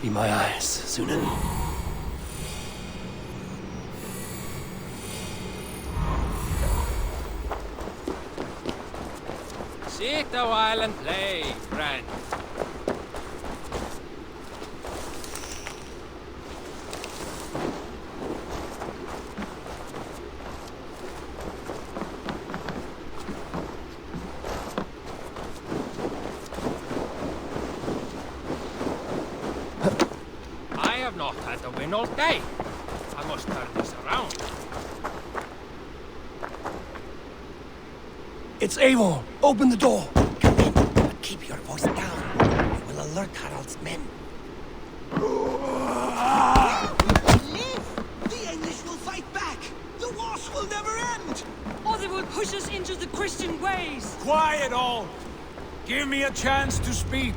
Be my eyes, Sunan. Sit a while and play, friend. I have not had a win all day. I must turn this around. It's Eivor! Open the door! Come in, but keep your voice down. You will alert Harald's men. Live! The English will fight back! The wars will never end! Or they will push us into the Christian ways! Quiet all! Give me a chance to speak.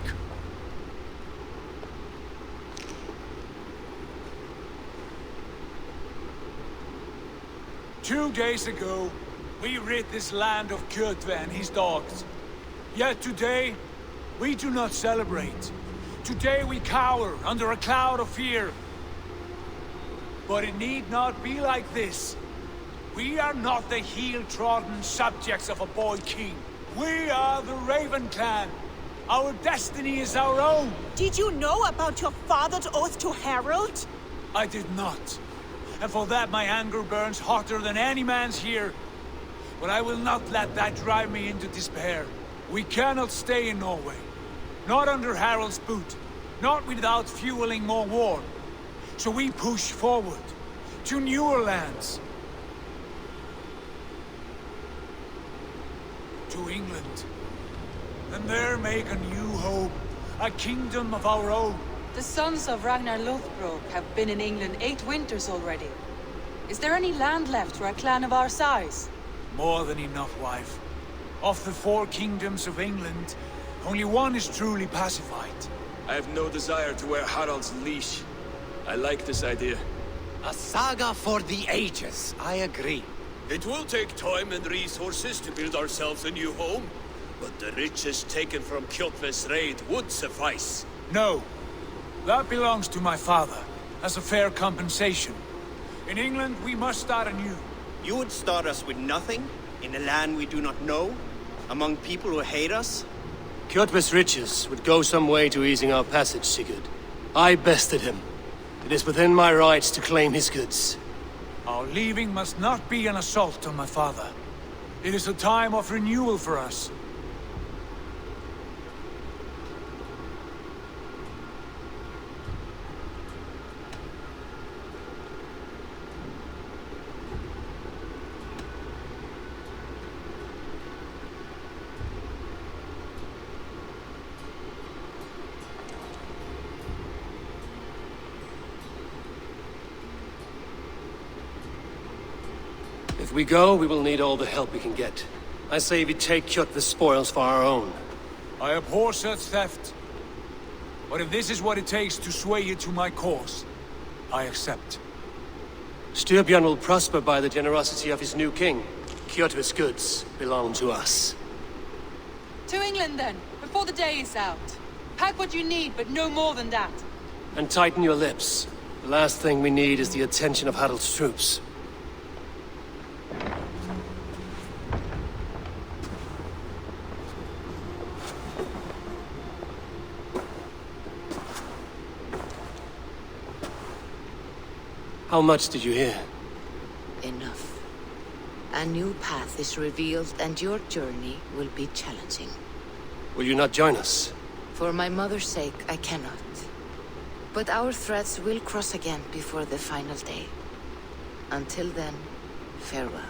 Two days ago, we rid this land of Kjotve and his dogs. Yet today, we do not celebrate. Today we cower under a cloud of fear. But it need not be like this. We are not the heel-trodden subjects of a boy king. We are the Raven clan. Our destiny is our own. Did you know about your father's oath to Harald? I did not. And for that my anger burns hotter than any man's here. But I will not let that drive me into despair. We cannot stay in Norway. Not under Harald's boot. Not without fueling more war. So we push forward. To newer lands. To England. And there make a new home. A kingdom of our own. The sons of Ragnar Lothbrok have been in England 8 winters already. Is there any land left for a clan of our size? More than enough, wife. Of the 4 kingdoms of England, only one is truly pacified. I have no desire to wear Harald's leash. I like this idea. A saga for the ages, I agree. It will take time and resources to build ourselves a new home, but the riches taken from Kjotve's raid would suffice. No. That belongs to my father, as a fair compensation. In England, we must start anew. You would start us with nothing? In a land we do not know? Among people who hate us? Kjotve's riches would go some way to easing our passage, Sigurd. I bested him. It is within my rights to claim his goods. Our leaving must not be an assault on my father. It is a time of renewal for us. If we go, we will need all the help we can get. I say we take Kjotve's spoils for our own. I abhor such theft. But if this is what it takes to sway you to my cause, I accept. Styrbjörn will prosper by the generosity of his new king. Kjotve's goods belong to us. To England then, before the day is out. Pack what you need, but no more than that. And tighten your lips. The last thing we need is the attention of Harald's troops. How much did you hear? Enough. A new path is revealed and your journey will be challenging. Will you not join us? For my mother's sake, I cannot. But our threads will cross again before the final day. Until then, farewell.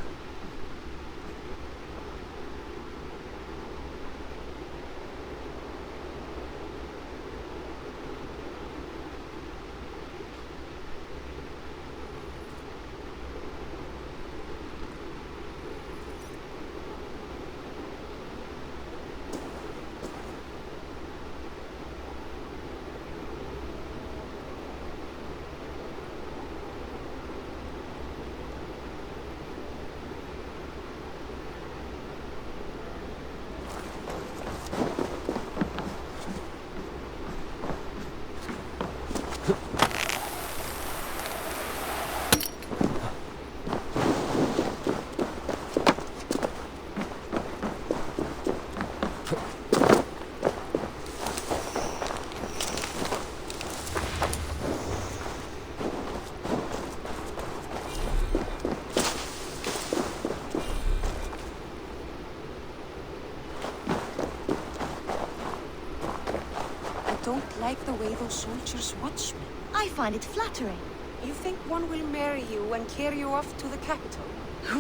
don't like the way those soldiers watch me. I find it flattering. You think one will marry you and carry you off to the capital?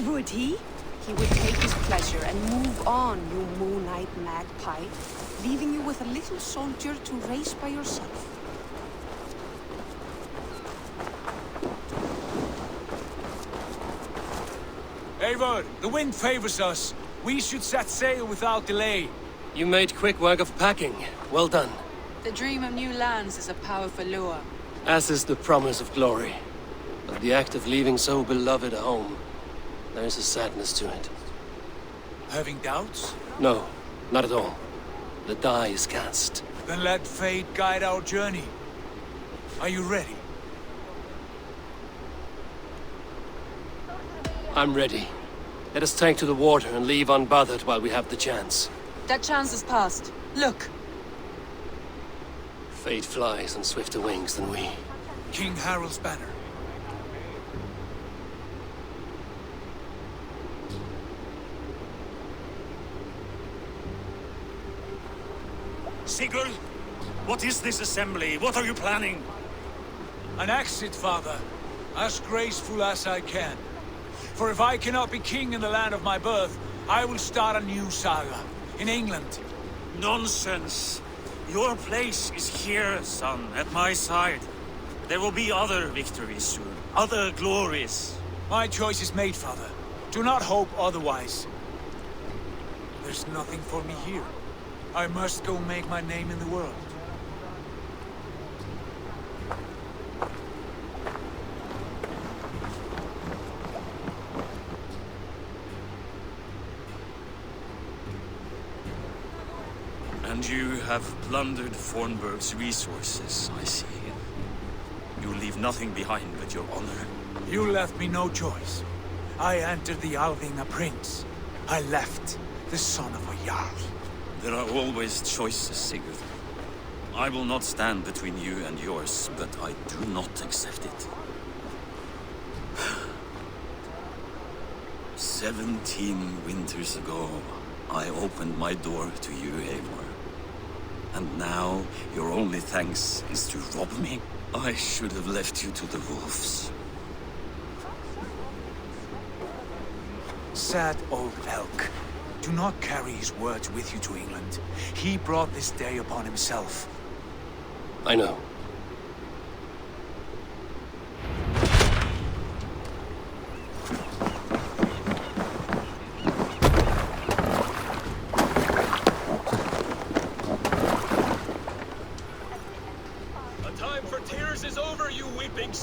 Would he? He would take his pleasure and move on, you Moon Knight magpie, leaving you with a little soldier to race by yourself. Eivor, the wind favors us. We should set sail without delay. You made quick work of packing. Well done. The dream of new lands is a powerful lure. As is the promise of glory. But the act of leaving so beloved a home, there is a sadness to it. Having doubts? No, not at all. The die is cast. Then let fate guide our journey. Are you ready? I'm ready. Let us take to the water and leave unbothered while we have the chance. That chance is past. Look! Fate flies on swifter wings than we. King Harald's banner. Sigurd, what is this assembly? What are you planning? An exit, father. As graceful as I can. For if I cannot be king in the land of my birth, I will start a new saga. In England. Nonsense. Your place is here, son, at my side. There will be other victories soon. Other glories. My choice is made, father. Do not hope otherwise. There's nothing for me here. I must go make my name in the world. And you have plundered Fornburg's resources, I see. You leave nothing behind but your honor. You left me no choice. I entered the Alving a prince. I left the son of a Jarl. There are always choices, Sigurd. I will not stand between you and yours, but I do not accept it. 17 winters ago, I opened my door to you, Eivor. And now, your only thanks is to rob me? I should have left you to the wolves. Sad old elk. Do not carry his words with you to England. He brought this day upon himself. I know.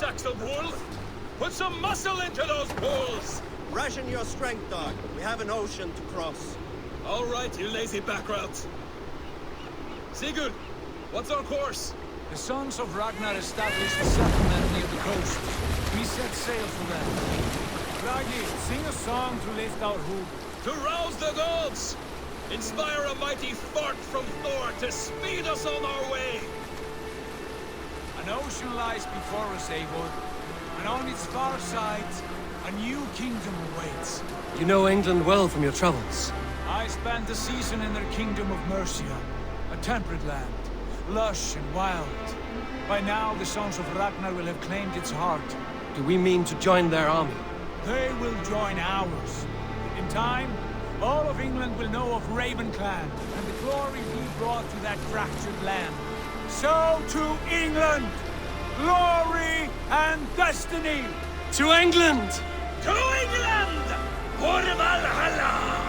Sacks of wool? Put some muscle into those bulls! Ration your strength, dog. We have an ocean to cross. All right, you lazy backroutes. Sigurd, what's our course? The Sons of Ragnar established a settlement near the coast. We set sail for them. Ragnar, sing a song to lift our hood. To rouse the gods! Inspire a mighty fart from Thor to speed us on our way! An ocean lies before us, Eivor, and on its far sides, a new kingdom awaits. You know England well from your travels. I spent a season in their kingdom of Mercia, a temperate land, lush and wild. By now, the Sons of Ragnar will have claimed its heart. Do we mean to join their army? They will join ours. In time, all of England will know of Ravenclan and the glory we brought to that fractured land. So to England! Glory and destiny! To England! To England! For Valhalla!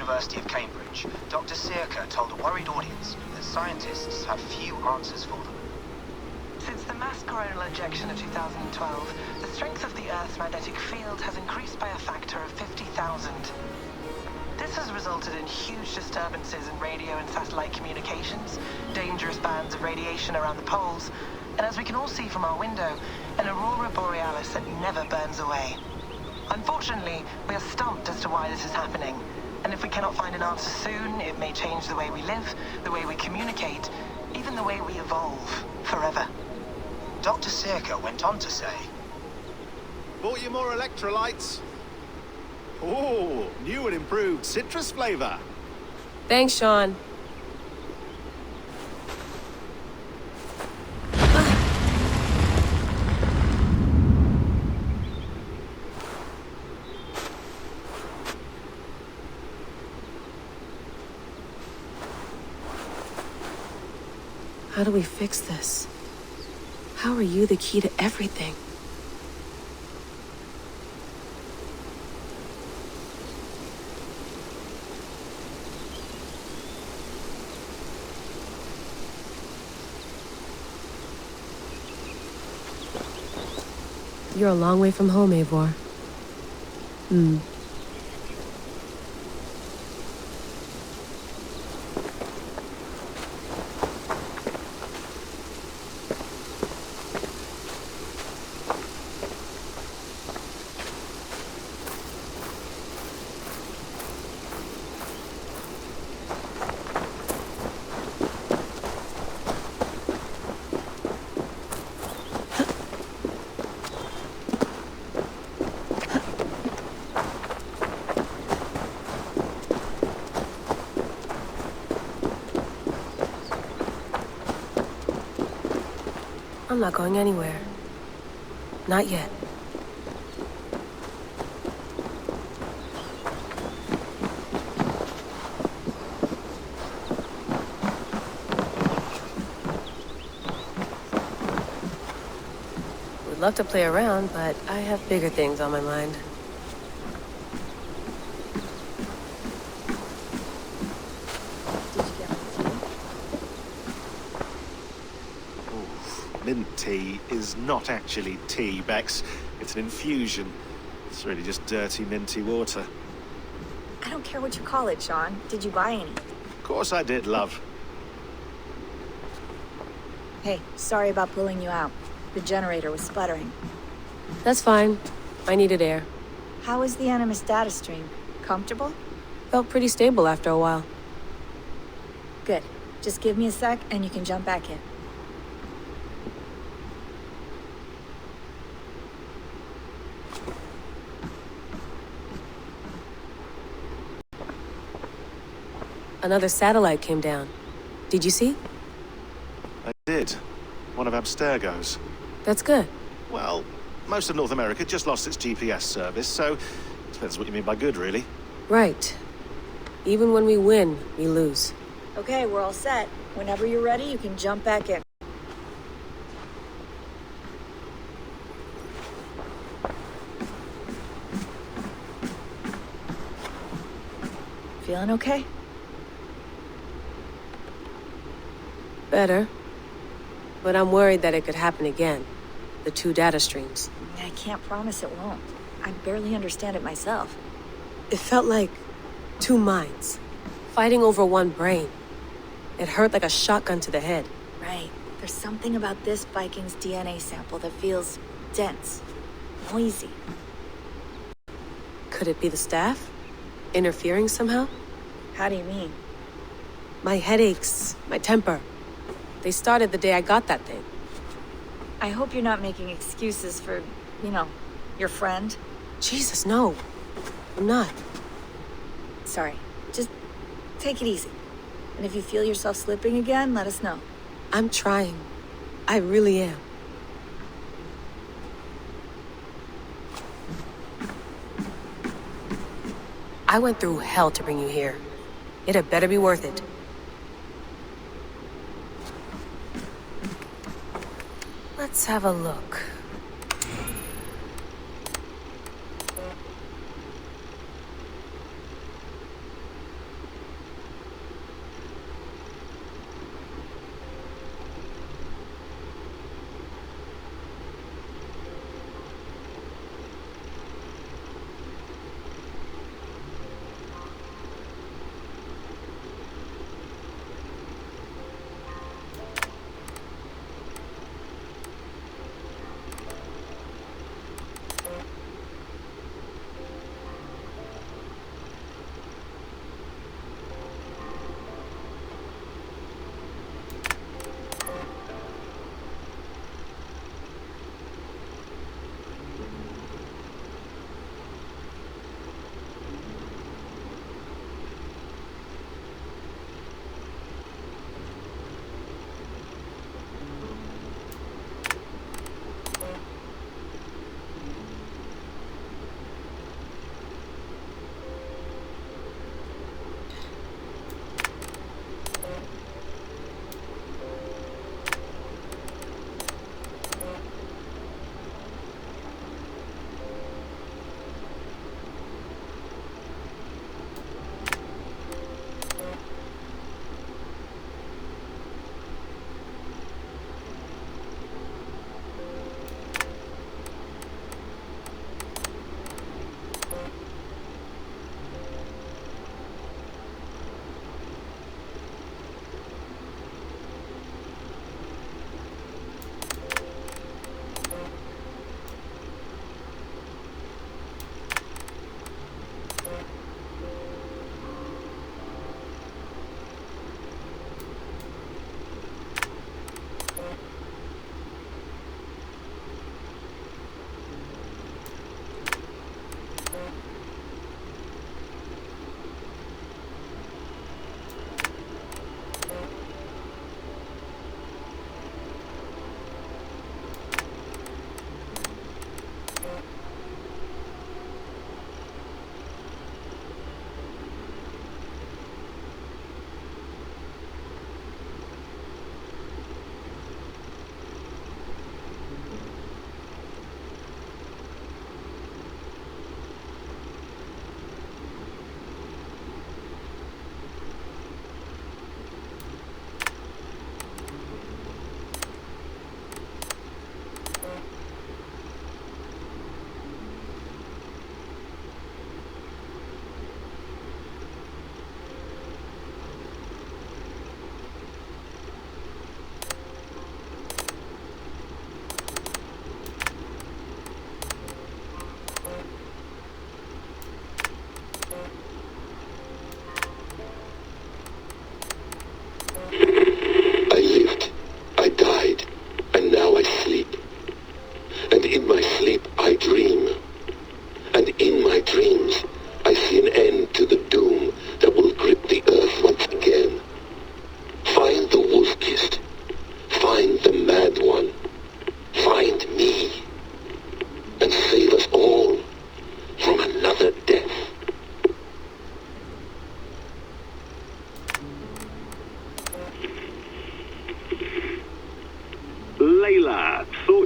University of Cambridge, Dr. Sirka told a worried audience that scientists have few answers for them. Since the mass coronal ejection of 2012, the strength of the Earth's magnetic field has increased by a factor of 50,000. This has resulted in huge disturbances in radio and satellite communications, dangerous bands of radiation around the poles, and as we can all see from our window, an aurora borealis that never burns away. Unfortunately, we are stumped as to why this is happening, and if we cannot find an answer soon, it may change the way we live, the way we communicate, even the way we evolve, forever. Dr. Sirka went on to say, "Bought you more electrolytes? Oh, new and improved citrus flavor." Thanks, Sean. How do we fix this? How are you the key to everything? You're a long way from home, Eivor. I'm not going anywhere. Not yet. Would love to play around, but I have bigger things on my mind. Mint tea is not actually tea, Bex. It's an infusion. It's really just dirty, minty water. I don't care what you call it, Sean. Did you buy any? Of course I did, love. Hey, sorry about pulling you out. The generator was sputtering. That's fine. I needed air. How was the Animus data stream? Comfortable? Felt pretty stable after a while. Good. Just give me a sec and you can jump back in. Another satellite came down. Did you see? I did. One of Abstergo's. That's good. Well, most of North America just lost its GPS service, so depends what you mean by good, really. Right. Even when we win, we lose. Okay, we're all set. Whenever you're ready, you can jump back in. Feeling okay? Better. But I'm worried that it could happen again. The two data streams. I can't promise it won't. I barely understand it myself. It felt like two minds, fighting over one brain. It hurt like a shotgun to the head. Right. There's something about this Viking's DNA sample that feels dense, noisy. Could it be the staff? Interfering somehow? How do you mean? My headaches, my temper. They started the day I got that thing. I hope you're not making excuses for, your friend. Jesus, no. I'm not. Sorry. Just take it easy. And if you feel yourself slipping again, let us know. I'm trying. I really am. I went through hell to bring you here. It had better be worth it. Let's have a look.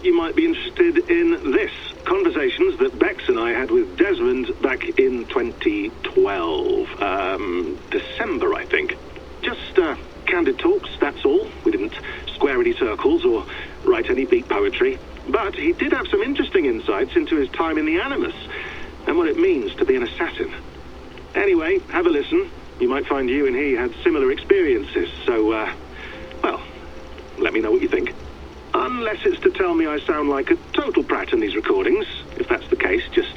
you might be interested in this. Conversations that Bex and I had with Desmond back in 2012. December, I think. Just, candid talks, that's all. We didn't square any circles or write any beat poetry. But he did have some interesting insights into his time in the Animus and what it means to be an assassin. Anyway, have a listen. You might find you and he had similar experiences, so, well, let me know what you think. Unless it's to tell me I sound like a total prat in these recordings. If that's the case, just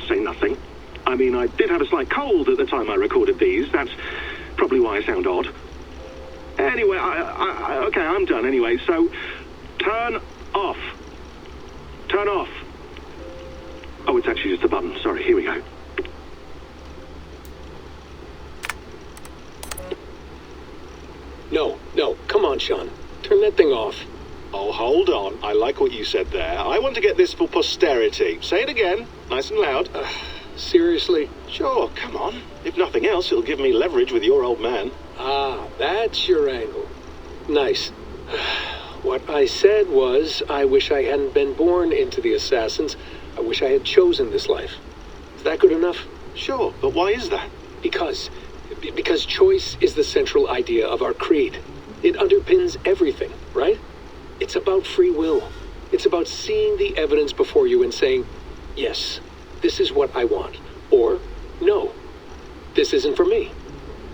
say nothing. I mean, I did have a slight cold at the time I recorded these. That's probably why I sound odd. Anyway, okay, I'm done anyway, so turn off. Turn off. Oh, it's actually just a button. Sorry, here we go. No, come on, Sean. Turn that thing off. Oh, hold on. I like what you said there. I want to get this for posterity. Say it again, nice and loud. Seriously? Sure, come on. If nothing else, it'll give me leverage with your old man. Ah, that's your angle. Nice. What I said was, I wish I hadn't been born into the Assassins. I wish I had chosen this life. Is that good enough? Sure, but why is that? Because choice is the central idea of our creed. It underpins everything, right? It's about free will. It's about seeing the evidence before you and saying, yes, this is what I want. Or, no, this isn't for me.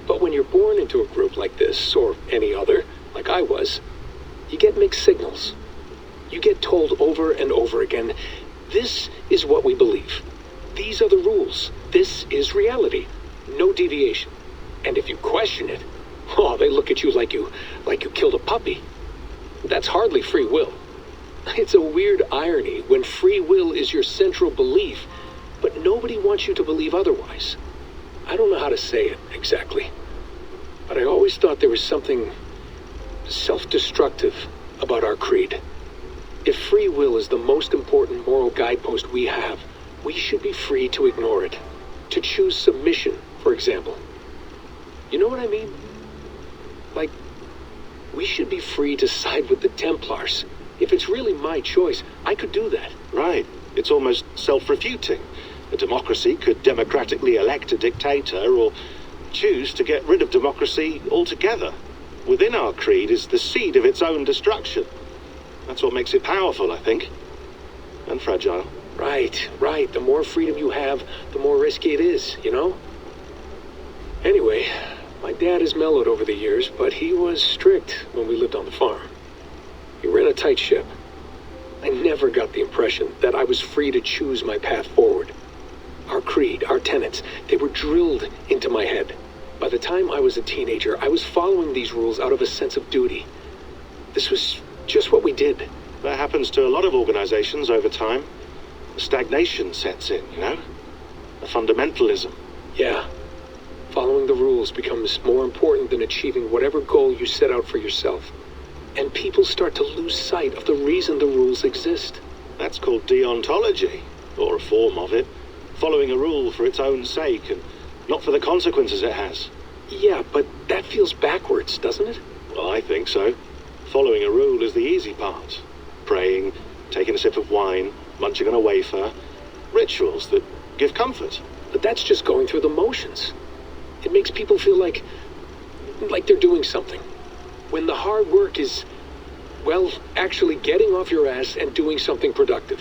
But when you're born into a group like this, or any other, like I was, you get mixed signals. You get told over and over again, this is what we believe. These are the rules. This is reality. No deviation. And if you question it, oh, they look at you like you killed a puppy. That's hardly free will. It's a weird irony when free will is your central belief, but nobody wants you to believe otherwise. I don't know how to say it exactly, but I always thought there was something self-destructive about our creed. If free will is the most important moral guidepost we have, we should be free to ignore it. To choose submission, for example. You know what I mean? Like, we should be free to side with the Templars. If it's really my choice, I could do that. Right. It's almost self-refuting. A democracy could democratically elect a dictator or choose to get rid of democracy altogether. Within our creed is the seed of its own destruction. That's what makes it powerful, I think. And fragile. Right. The more freedom you have, the more risky it is, you know? Anyway, my dad has mellowed over the years, but he was strict when we lived on the farm. He ran a tight ship. I never got the impression that I was free to choose my path forward. Our creed, our tenets, they were drilled into my head. By the time I was a teenager, I was following these rules out of a sense of duty. This was just what we did. That happens to a lot of organizations over time. A stagnation sets in, you know? A fundamentalism. Yeah. Following the rules becomes more important than achieving whatever goal you set out for yourself. And people start to lose sight of the reason the rules exist. That's called deontology, or a form of it. Following a rule for its own sake, and not for the consequences it has. Yeah, but that feels backwards, doesn't it? Well, I think so. Following a rule is the easy part. Praying, taking a sip of wine, munching on a wafer. Rituals that give comfort. But that's just going through the motions. It makes people feel like they're doing something. When the hard work is, well, actually getting off your ass and doing something productive.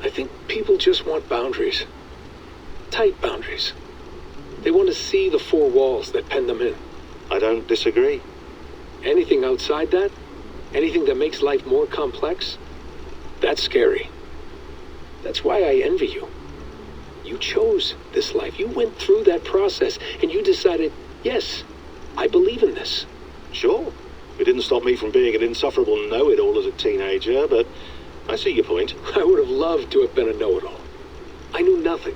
I think people just want boundaries. Tight boundaries. They want to see the four walls that pen them in. I don't disagree. Anything outside that, anything that makes life more complex, that's scary. That's why I envy you. You chose this life. You went through that process and you decided, yes, I believe in this. Sure. It didn't stop me from being an insufferable know-it-all as a teenager, but I see your point. I would have loved to have been a know-it-all. I knew nothing.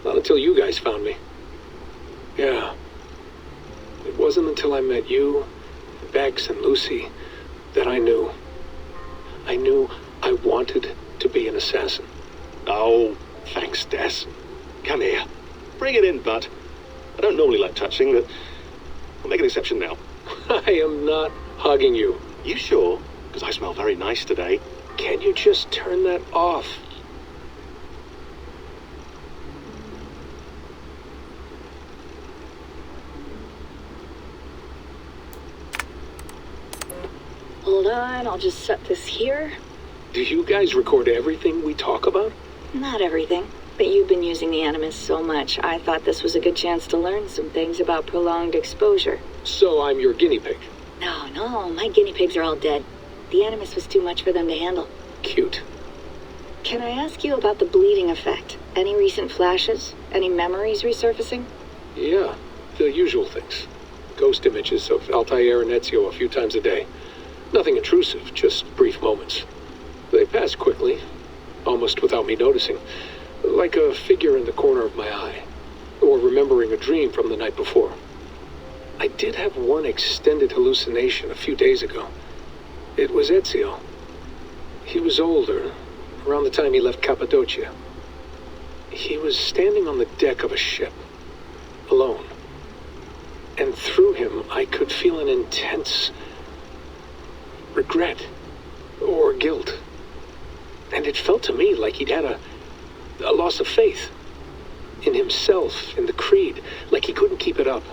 Not until you guys found me. Yeah. It wasn't until I met you, Bex and Lucy, that I knew. I knew I wanted to be an assassin. Oh, thanks, Des. Come here. Bring it in, bud. I don't normally like touching, but I'll make an exception now. I am not hugging you. You sure? because I smell very nice today. Can't you just turn that off? Hold on, I'll just set this here. Do you guys record everything we talk about? Not everything, but you've been using the Animus so much, I thought this was a good chance to learn some things about prolonged exposure. So I'm your guinea pig. No, my guinea pigs are all dead. The Animus was too much for them to handle. Cute. Can I ask you about the bleeding effect? Any recent flashes? Any memories resurfacing? Yeah, the usual things. Ghost images of Altair and Ezio a few times a day. Nothing intrusive, just brief moments. They pass quickly, almost without me noticing. Like a figure in the corner of my eye. Or remembering a dream from the night before. I did have one extended hallucination a few days ago. It was Ezio. He was older, around the time he left Cappadocia. He was standing on the deck of a ship, alone. And through him, I could feel an intense regret or guilt. And it felt to me like he'd had a loss of faith in himself, in the creed, like he couldn't keep it up,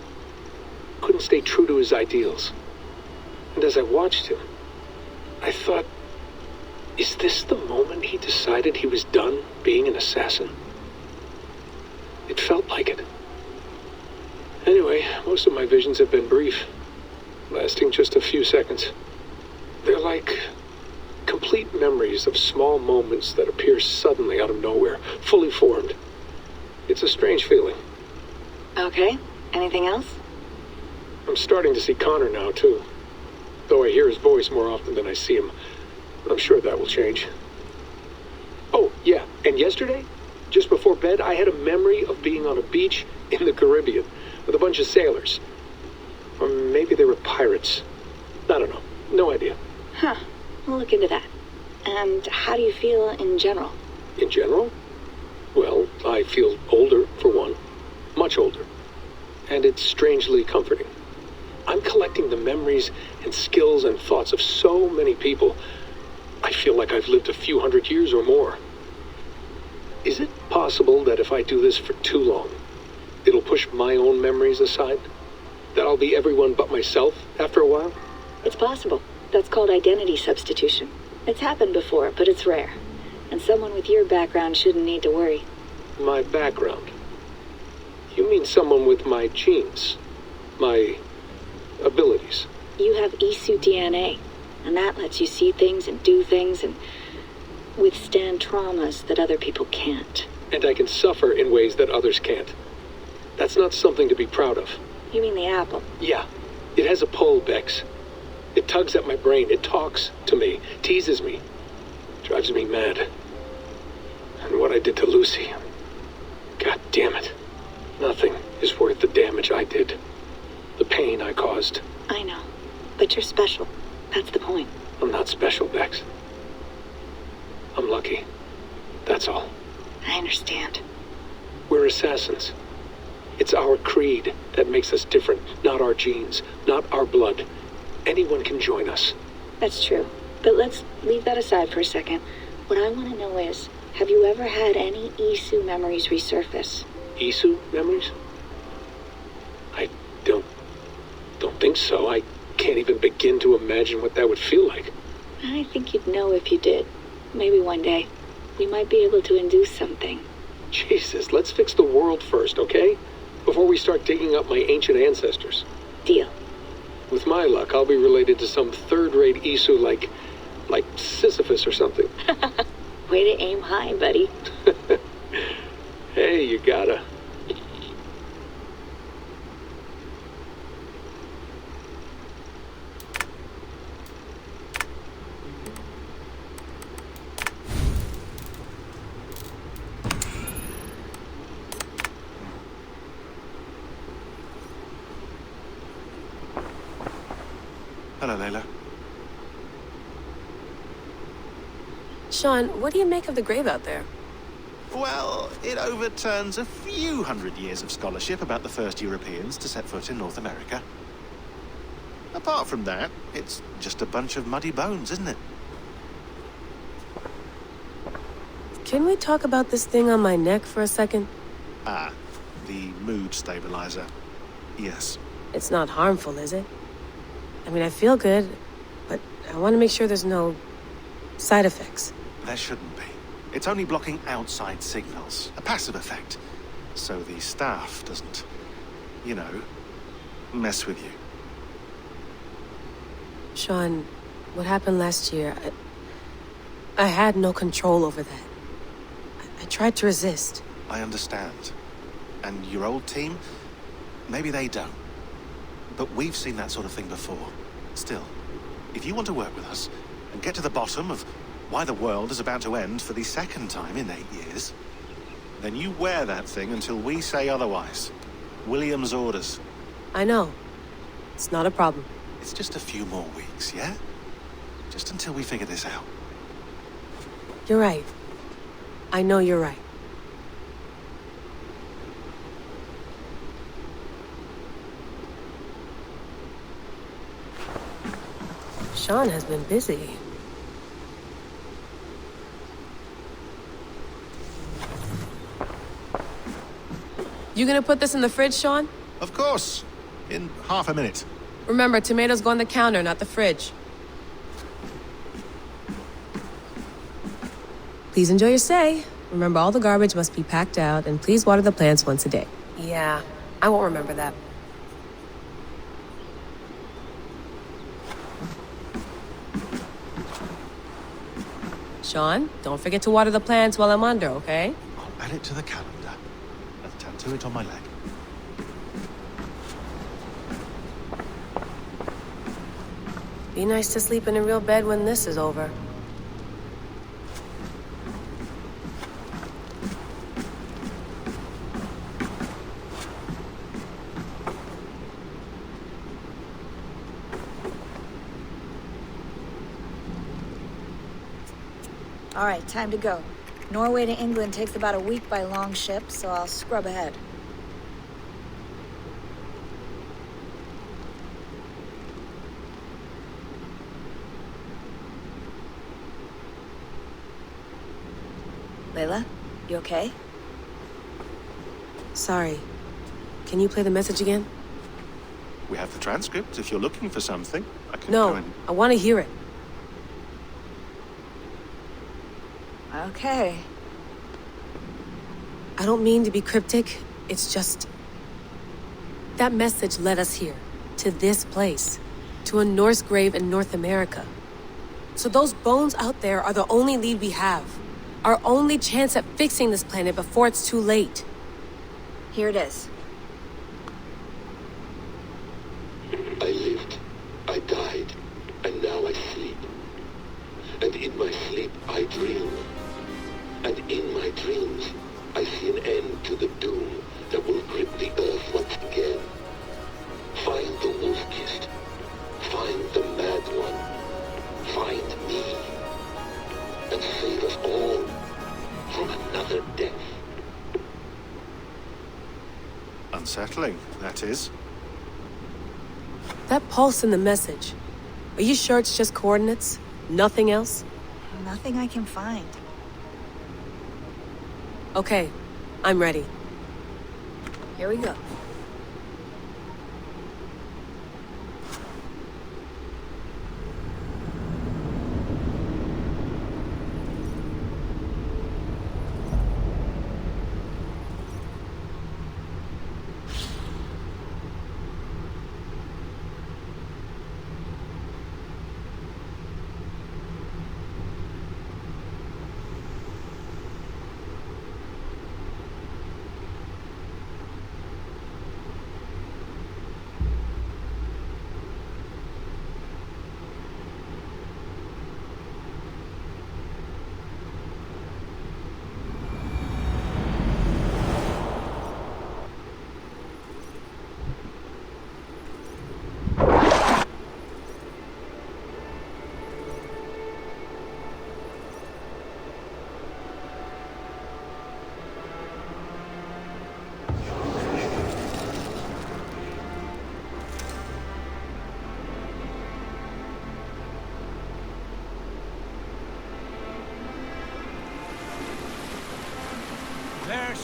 couldn't stay true to his ideals. And as I watched him, I thought, is this the moment he decided he was done being an assassin? It felt like it. Anyway, most of my visions have been brief, lasting just a few seconds. They're like complete memories of small moments that appear suddenly out of nowhere, fully formed. It's a strange feeling. Okay, anything else? I'm starting to see Connor now, too. Though I hear his voice more often than I see him. I'm sure that will change. Oh, yeah, and yesterday, just before bed, I had a memory of being on a beach in the Caribbean with a bunch of sailors. Or maybe they were pirates. I don't know. No idea. Huh. We'll look into that. And how do you feel in general? In general? Well, I feel older, for one. Much older. And it's strangely comforting. I'm collecting the memories and skills and thoughts of so many people. I feel like I've lived a few hundred years or more. Is it possible that if I do this for too long, it'll push my own memories aside? That I'll be everyone but myself after a while? It's possible. That's called identity substitution. It's happened before, but it's rare. And someone with your background shouldn't need to worry. My background? You mean someone with my genes? My abilities? You have Isu DNA, and that lets you see things and do things and withstand traumas that other people can't. And I can suffer in ways that others can't. That's not something to be proud of. You mean the apple? Yeah. It has a pull, Bex. It tugs at my brain. It talks to me. Teases me. Drives me mad. And what I did to Lucy... God damn it. Nothing is worth the damage I did. The pain I caused. I know. But you're special. That's the point. I'm not special, Bex. I'm lucky. That's all. I understand. We're assassins. It's our creed that makes us different, not our genes, not our blood. Anyone can join us. That's true. But let's leave that aside for a second. What I want to know is, have you ever had any Isu memories resurface? Isu memories? I don't think so. I can't even begin to imagine what that would feel like. I think you'd know if you did. Maybe one day. We might be able to induce something. Jesus, let's fix the world first, okay? Before we start digging up my ancient ancestors. Deal. With my luck, I'll be related to some third-rate Isu like Sisyphus or something. Way to aim high, buddy. Hey, you gotta. Hello, Layla. Sean, what do you make of the grave out there? Well, it overturns a few hundred years of scholarship about the first Europeans to set foot in North America. Apart from that, it's just a bunch of muddy bones, isn't it? Can we talk about this thing on my neck for a second? Ah, the mood stabilizer. Yes. It's not harmful, is it? I mean, I feel good, but I want to make sure there's no side effects. There shouldn't be. It's only blocking outside signals, a passive effect. So the staff doesn't, you know, mess with you. Sean, what happened last year, I had no control over that. I tried to resist. I understand. And your old team, maybe they don't. But we've seen that sort of thing before. Still, if you want to work with us and get to the bottom of why the world is about to end for the second time in 8 years, then you wear that thing until we say otherwise. William's orders. I know. It's not a problem. It's just a few more weeks, yeah? Just until we figure this out. You're right. I know you're right. Sean has been busy. You gonna put this in the fridge, Sean? Of course. In half a minute. Remember, tomatoes go on the counter, not the fridge. Please enjoy your stay. Remember, all the garbage must be packed out, and please water the plants once a day. Yeah, I won't remember that. Sean, don't forget to water the plants while I'm under, okay? I'll add it to the calendar and tattoo it on my leg. Be nice to sleep in a real bed when this is over. All right, time to go. Norway to England takes about a week by long ship, so I'll scrub ahead. Layla, you okay? Sorry. Can you play the message again? We have the transcript if you're looking for something. I can No, go and... I want to hear it. Okay. I don't mean to be cryptic. It's just... That message led us here. To this place. To a Norse grave in North America. So those bones out there are the only lead we have. Our only chance at fixing this planet before it's too late. Here it is. I lived, I died, and now I sleep. And in my sleep I dream. And in my dreams I see an end to the doom that will grip the earth once again. Find the wolf-kissed. Find the mad one. Find me. And save us all from another death. Unsettling, that is. That pulse in the message. Are you sure it's just coordinates? Nothing else? Nothing I can find. Okay, I'm ready. Here we go.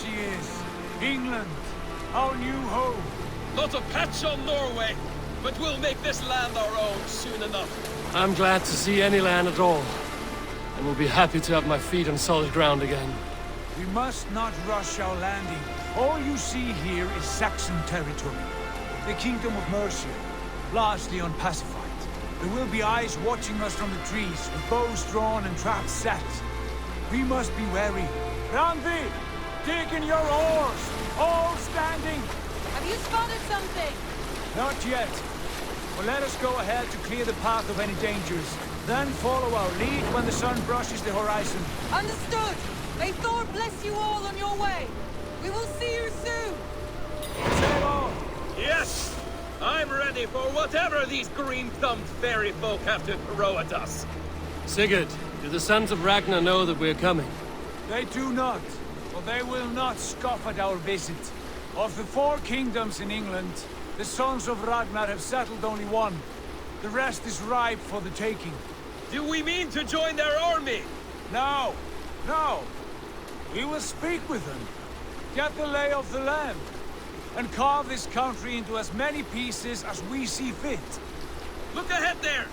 she is. England, our new home. Not a patch on Norway, but we'll make this land our own soon enough. I'm glad to see any land at all. And will be happy to have my feet on solid ground again. We must not rush our landing. All you see here is Saxon territory. The Kingdom of Mercia, largely unpacified. There will be eyes watching us from the trees, with bows drawn and traps set. We must be wary. Randvi, dig in your oars! All standing! Have you spotted something? Not yet. But let us go ahead to clear the path of any dangers. Then follow our lead when the sun brushes the horizon. Understood! May Thor bless you all on your way! We will see you soon! Sail on! Yes! I'm ready for whatever these green-thumbed fairy folk have to throw at us. Sigurd, do the Sons of Ragnar know that we're coming? They do not, but they will not scoff at our visit. Of the 4 kingdoms in England, the Sons of Ragnar have settled only one. The rest is ripe for the taking. Do we mean to join their army? No, no. We will speak with them, get the lay of the land, and carve this country into as many pieces as we see fit. Look ahead there!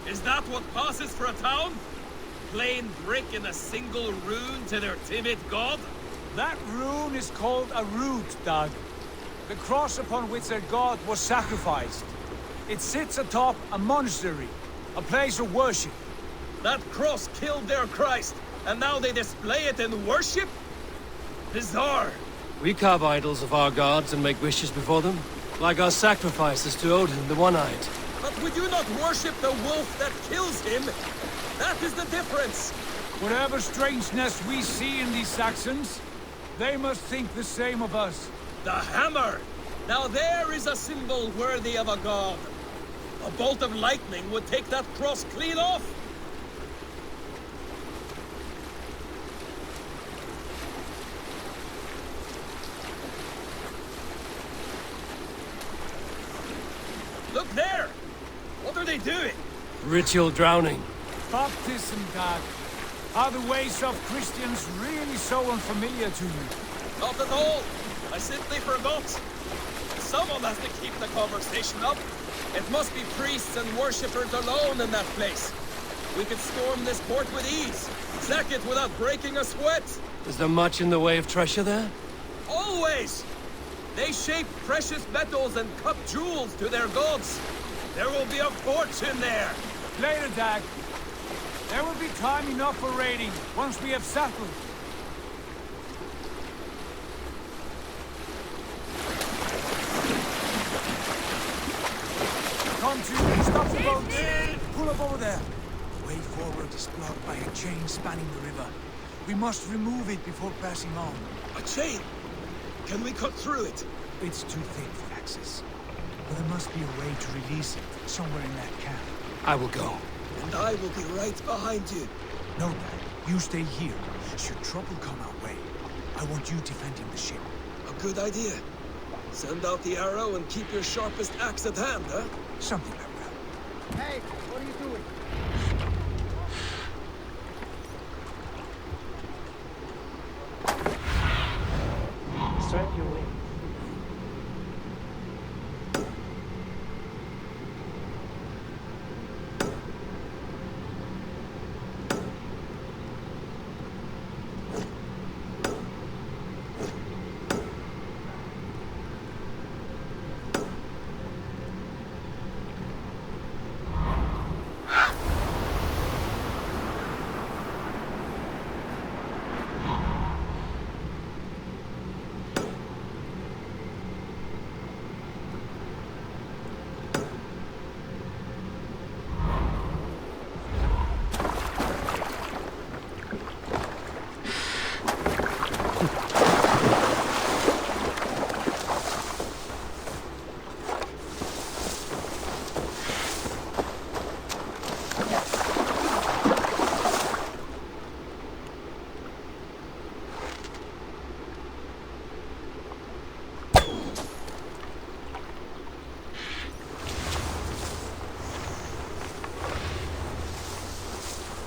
Is that what passes for a town? Plain brick in a single rune to their timid god? That rune is called a root, Dag. The cross upon which their god was sacrificed. It sits atop a monastery, a place of worship. That cross killed their Christ, and now they display it in worship? Bizarre. We carve idols of our gods and make wishes before them, like our sacrifices to Odin, the One-Eyed. But we do not worship the wolf that kills him. That is the difference. Whatever strangeness we see in these Saxons, they must think the same of us. The hammer! Now there is a symbol worthy of a god. A bolt of lightning would take that cross clean off. Look there! What are they doing? Ritual drowning. Baptism, Dag. Are the ways of Christians really so unfamiliar to you? Not at all. I simply forgot. Someone has to keep the conversation up. It must be priests and worshippers alone in that place. We could storm this port with ease. Sack it without breaking a sweat. Is there much in the way of treasure there? Always! They shape precious metals and cut jewels to their gods. There will be a fortune there. Later, Dag. There will be time enough for raiding, once we have settled. Come to, stop the boat. Pull up over there. Way forward is blocked by a chain spanning the river. We must remove it before passing on. A chain? Can we cut through it? It's too thick for access. But there must be a way to release it, somewhere in that camp. I will go. And I will be right behind you. No, Dad. You stay here. Should trouble come our way, I want you defending the ship. A good idea. Send out the arrow and keep your sharpest axe at hand, huh? Something like that. Hey, what are you doing? Strike your wing.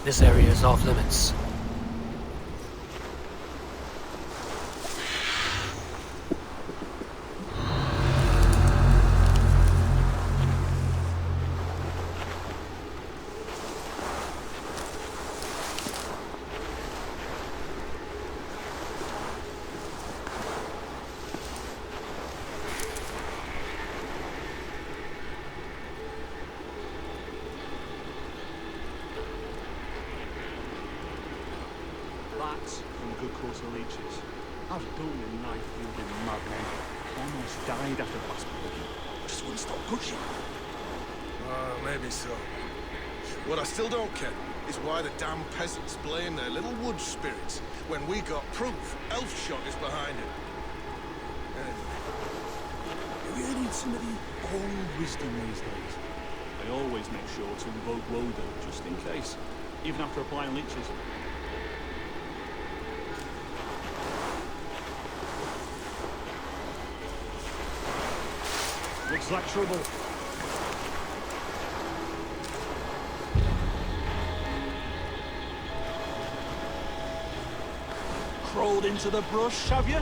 This area is off limits. rats and a good course of leeches. I was building a knife-wielding madman. Almost died after the last building. Just wouldn't stop pushing. Maybe so. What I still don't get is why the damn peasants blame their little wood spirits when we got proof Elfshot is behind it. Anyway. You really need some of the old wisdom these days. I always make sure to invoke Woden, just in case, even after applying leeches. Looks like trouble. Crawled into the brush, have you?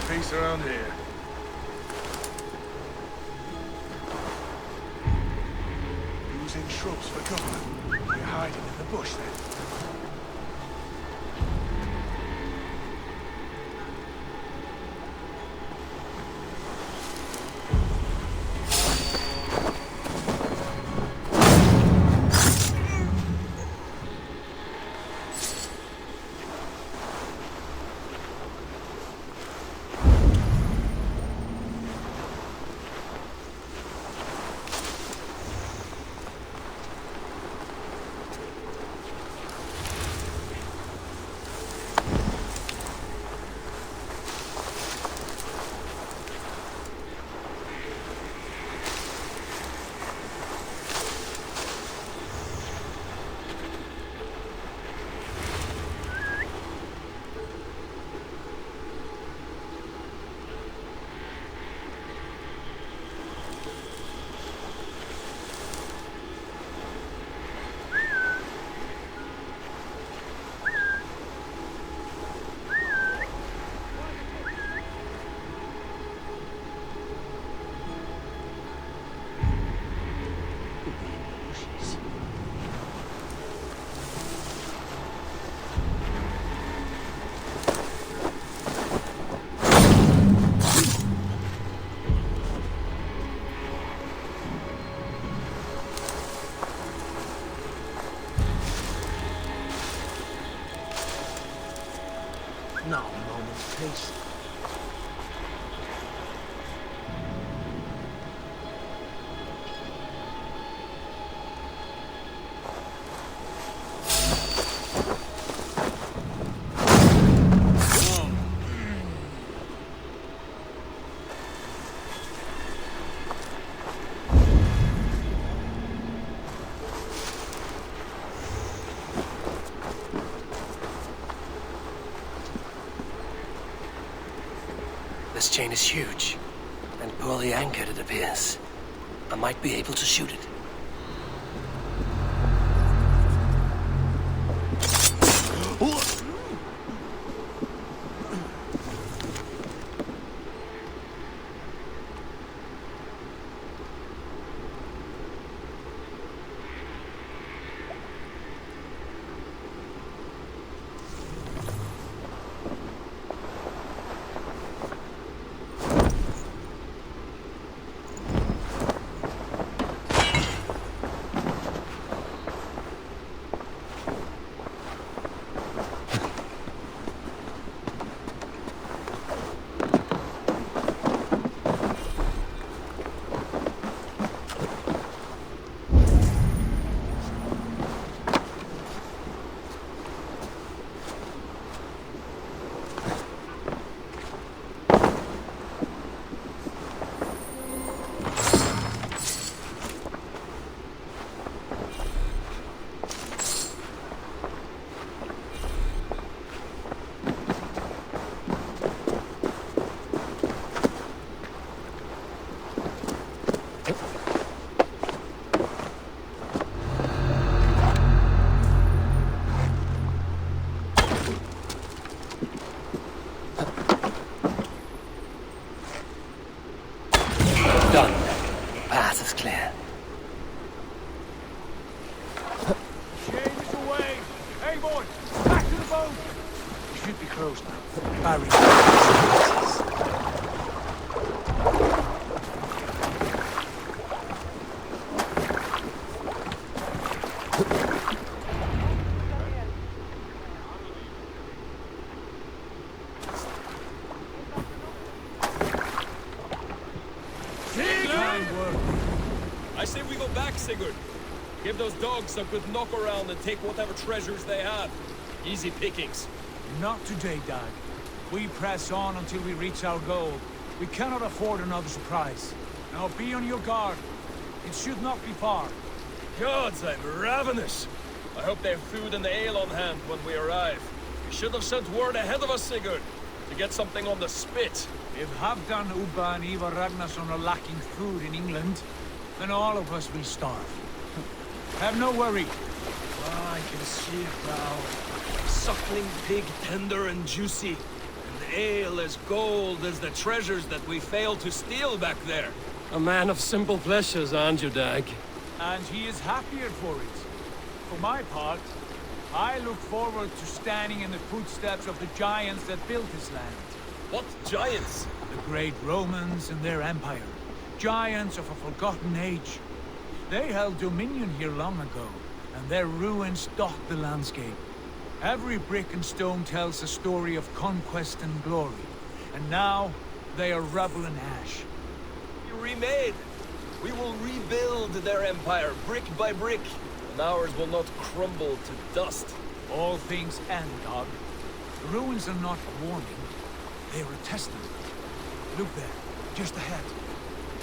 Peace around here. Using shrubs for cover. You're hiding in the bush then. Now, a moment's peace. This chain is huge, and poorly anchored, it appears. I might be able to shoot it. should be closed now. Barry. I say we go back, Sigurd. Give those dogs a good knock around and take whatever treasures they have. Easy pickings. Not today, Dag. We press on until we reach our goal. We cannot afford another surprise. Now be on your guard. It should not be far. Gods, I'm ravenous. I hope they have food and ale on hand when we arrive. You should have sent word ahead of us, Sigurd, to get something on the spit. If Halfdan, Ubba and Ivar Ragnarsson are lacking food in England, then all of us will starve. Have no worry. Ah, I can see it now. Suckling pig, tender and juicy. And ale as gold as the treasures that we failed to steal back there. A man of simple pleasures, aren't you, Dag? And he is happier for it. For my part, I look forward to standing in the footsteps of the giants that built this land. What giants? The great Romans and their empire. Giants of a forgotten age. They held dominion here long ago, and their ruins dot the landscape. Every brick and stone tells a story of conquest and glory. And now, they are rubble and ash. Remade. We will rebuild their empire, brick by brick, and ours will not crumble to dust. All things end, Dog. The ruins are not a warning. They are a testament. Look there, just ahead,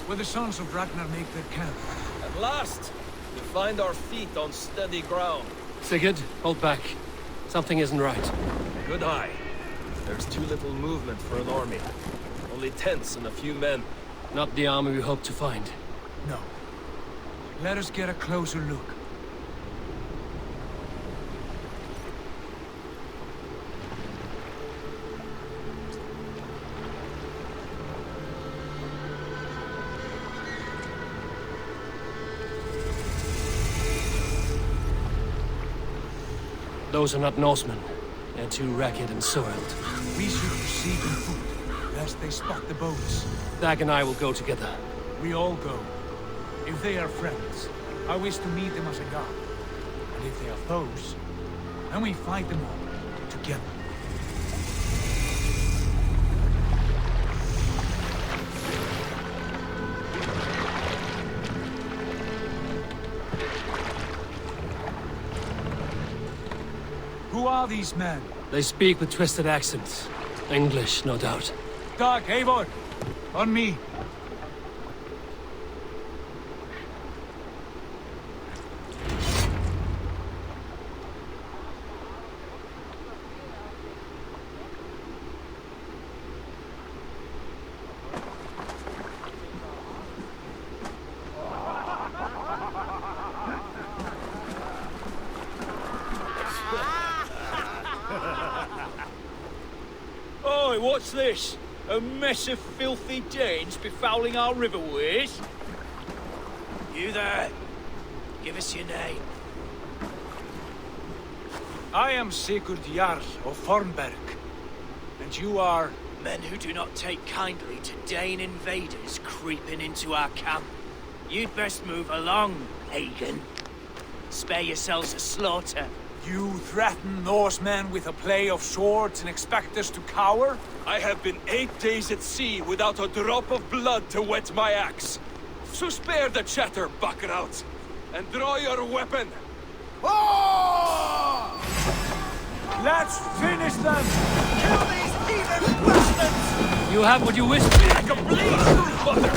where the sons of Ragnar make their camp. At last, we find our feet on steady ground. Sigurd, hold back. Something isn't right. Good eye. There's too little movement for an army. Only tents and a few men. Not the army we hope to find. No. Let us get a closer look. Those are not Norsemen. They're too ragged and soiled. We should proceed on foot, lest they spot the boats. Dag and I will go together. We all go. If they are friends, I wish to meet them as a god. And if they are foes, then we fight them all, together. Who are these men? They speak with twisted accents. English, no doubt. Dag, Eivor! On me! Oi, what's this? A mess of filthy Danes befouling our riverways? You there? Give us your name. I am Sigurd Jarl of Fornberg. And you are? Men who do not take kindly to Dane invaders creeping into our camp. You'd best move along, pagan. Spare yourselves a slaughter. You threaten Norsemen with a play of swords and expect us to cower? I have been 8 days at sea without a drop of blood to wet my axe. So spare the chatter, Buckerout, and draw your weapon. Oh! Let's finish them! Kill these heathen bastards! You have what you wish. Like a blaze, mother!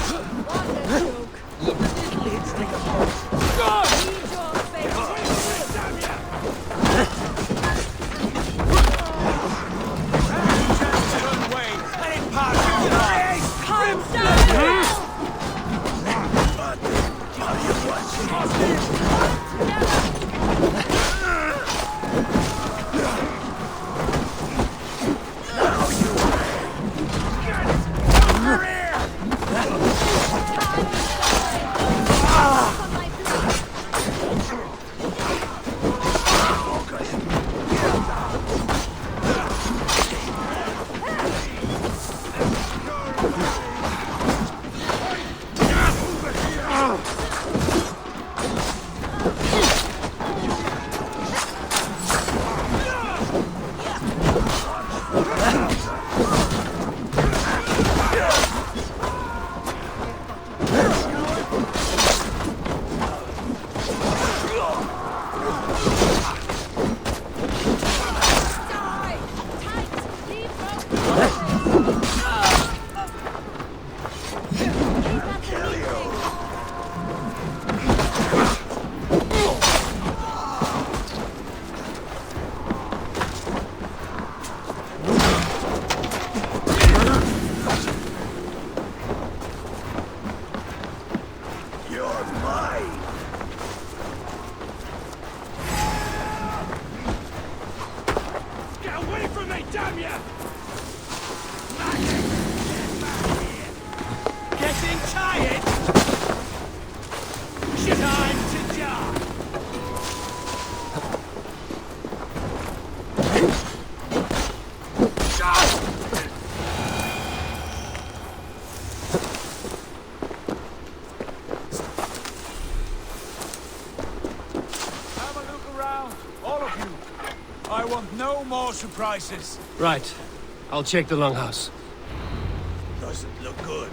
I want no more surprises. Right. I'll check the longhouse. Doesn't look good.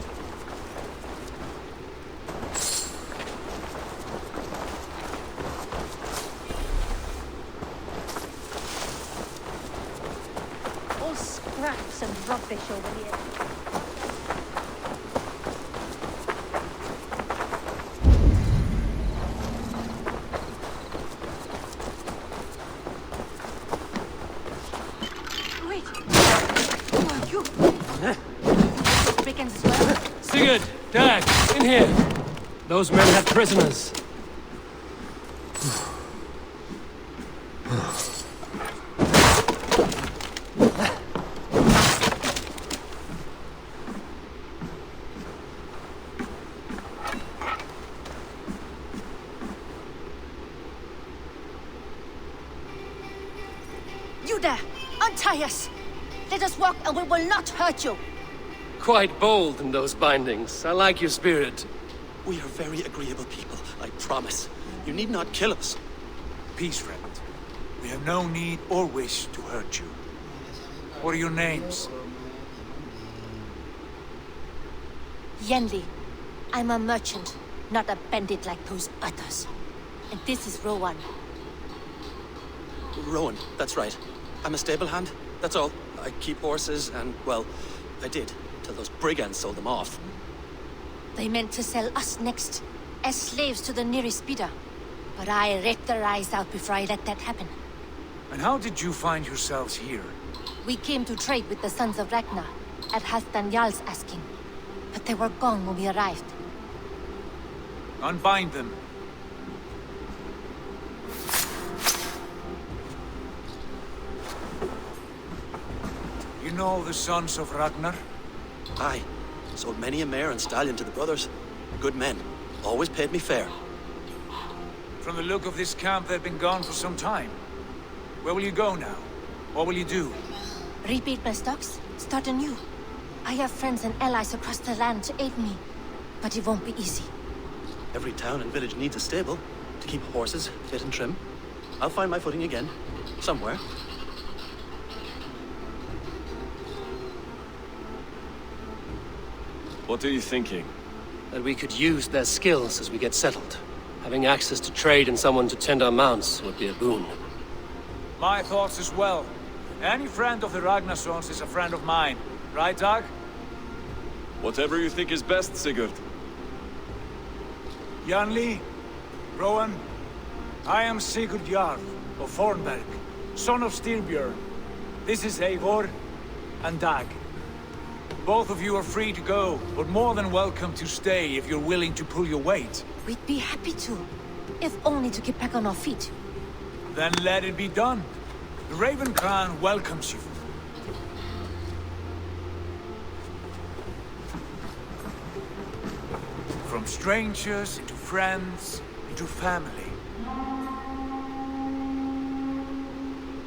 All scraps and rubbish over here. Wait! Who are you? Brigands as well? Sigurd! Dag! In here! Those men have prisoners. You there! Untie us! Let us walk and we will not hurt you! Quite bold in those bindings. I like your spirit. We are very agreeable people, I promise. You need not kill us. Peace, friend. We have no need or wish to hurt you. What are your names? Yenli. I'm a merchant, not a bandit like those others. And this is Rowan. Rowan, that's right. I'm a stable hand, that's all. I keep horses and, well, I did, till those brigands sold them off. They meant to sell us next, as slaves to the nearest bidder. But I ripped their eyes out before I let that happen. And how did you find yourselves here? We came to trade with the Sons of Ragnar, at Halfdan Jarl's asking. But they were gone when we arrived. Unbind them. You know the Sons of Ragnar? Aye. Sold many a mare and stallion to the brothers. Good men. Always paid me fair. From the look of this camp, they've been gone for some time. Where will you go now? What will you do? Rebuild my stocks, start anew. I have friends and allies across the land to aid me, but it won't be easy. Every town and village needs a stable to keep horses fit and trim. I'll find my footing again, somewhere. What are you thinking? That we could use their skills as we get settled. Having access to trade and someone to tend our mounts would be a boon. My thoughts as well. Any friend of the Ragnarsons is a friend of mine. Right, Dag? Whatever you think is best, Sigurd. Janli, Rowan, I am Sigurd Jarl of Fornberg, son of Styrbjörn. This is Eivor and Dag. Both of you are free to go, but more than welcome to stay if you're willing to pull your weight. We'd be happy to, if only to get back on our feet. Then let it be done. The Raven Clan welcomes you. From strangers into friends, into family.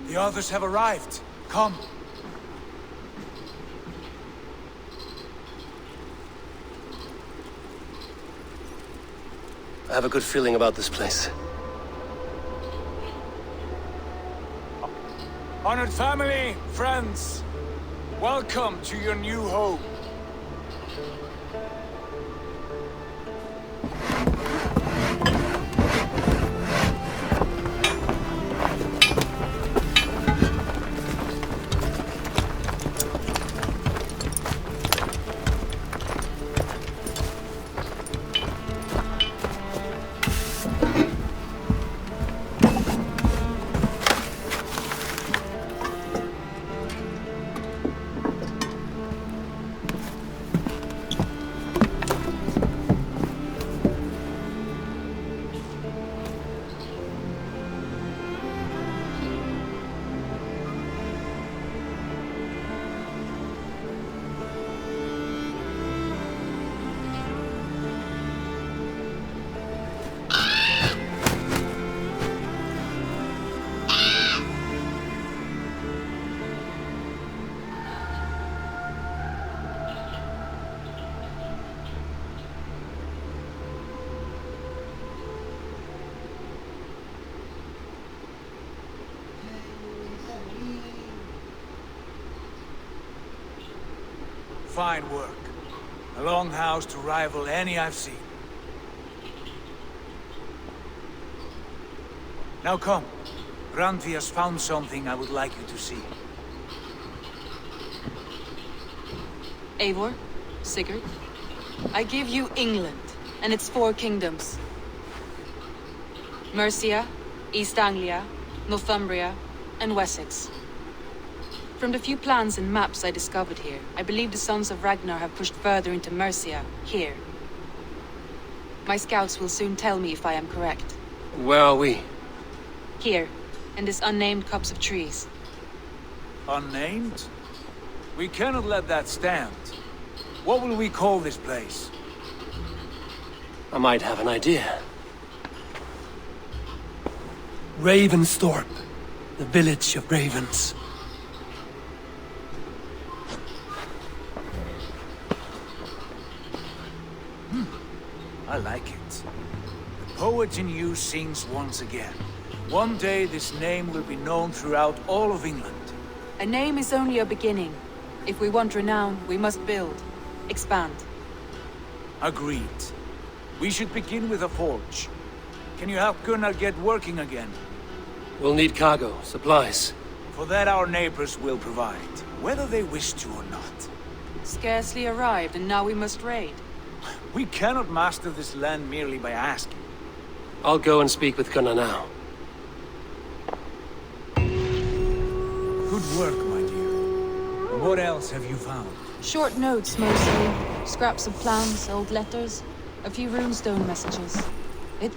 The others have arrived. Come. I have a good feeling about this place. Honored family, friends, welcome to your new home. Fine work. A longhouse to rival any I've seen. Now come. Randvi has found something I would like you to see. Eivor, Sigurd, I give you England and its 4 kingdoms. Mercia, East Anglia, Northumbria, and Wessex. From the few plans and maps I discovered here, I believe the Sons of Ragnar have pushed further into Mercia, here. My scouts will soon tell me if I am correct. Where are we? Here, in this unnamed copse of trees. Unnamed? We cannot let that stand. What will we call this place? I might have an idea. Ravensthorpe, the village of ravens. I like it. The poet in you sings once again. One day this name will be known throughout all of England. A name is only a beginning. If we want renown, we must build. Expand. Agreed. We should begin with a forge. Can you help Gunnar get working again? We'll need cargo, supplies. For that our neighbors will provide, whether they wish to or not. Scarcely arrived, and now we must raid. We cannot master this land merely by asking. I'll go and speak with Gunnar now. Good work, my dear. And what else have you found? Short notes, mostly. Scraps of plans, old letters. A few runestone messages. It...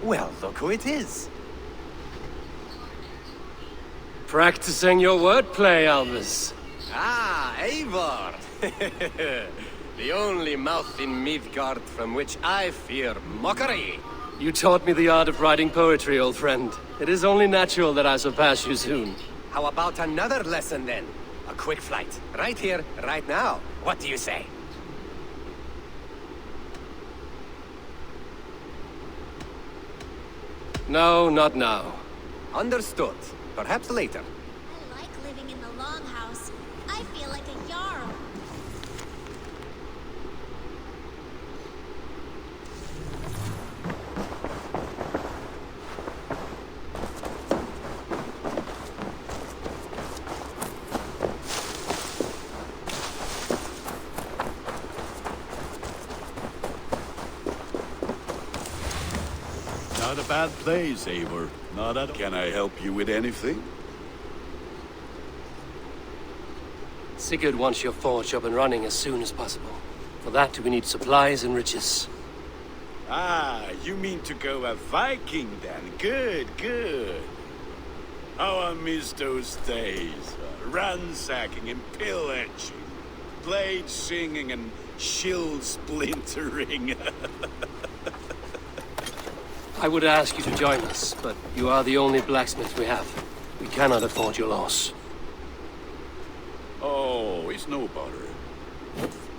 Well, look who it is. Practicing your wordplay, Albus. Ah, Eivor! The only mouth in Midgard from which I fear mockery. You taught me the art of writing poetry, old friend. It is only natural that I surpass you soon. How about another lesson then? A quick flight. Right here, right now. What do you say? No, not now. Understood. Perhaps later. I like living in the longhouse. I feel like a jarl. Not a bad place, Eivor. Not at all. Can I help you with anything? Sigurd wants your forge up and running as soon as possible. For that, we need supplies and riches. Ah, you mean to go a Viking then? Good, good. How I miss those days. Ransacking and pillaging. Blade singing and shield splintering. I would ask you to join us, but you are the only blacksmith we have. We cannot afford your loss. Oh, it's no bother.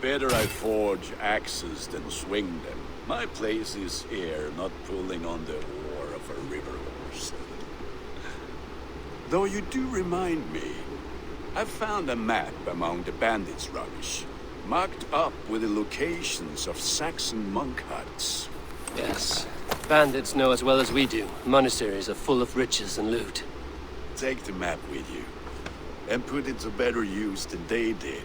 Better I forge axes than swing them. My place is here, not pulling on the oar of a river horse. Though you do remind me, I found a map among the bandits' rubbish, marked up with the locations of Saxon monk huts. Yes. Bandits know as well as we do. Monasteries are full of riches and loot. Take the map with you, and put it to better use than they did.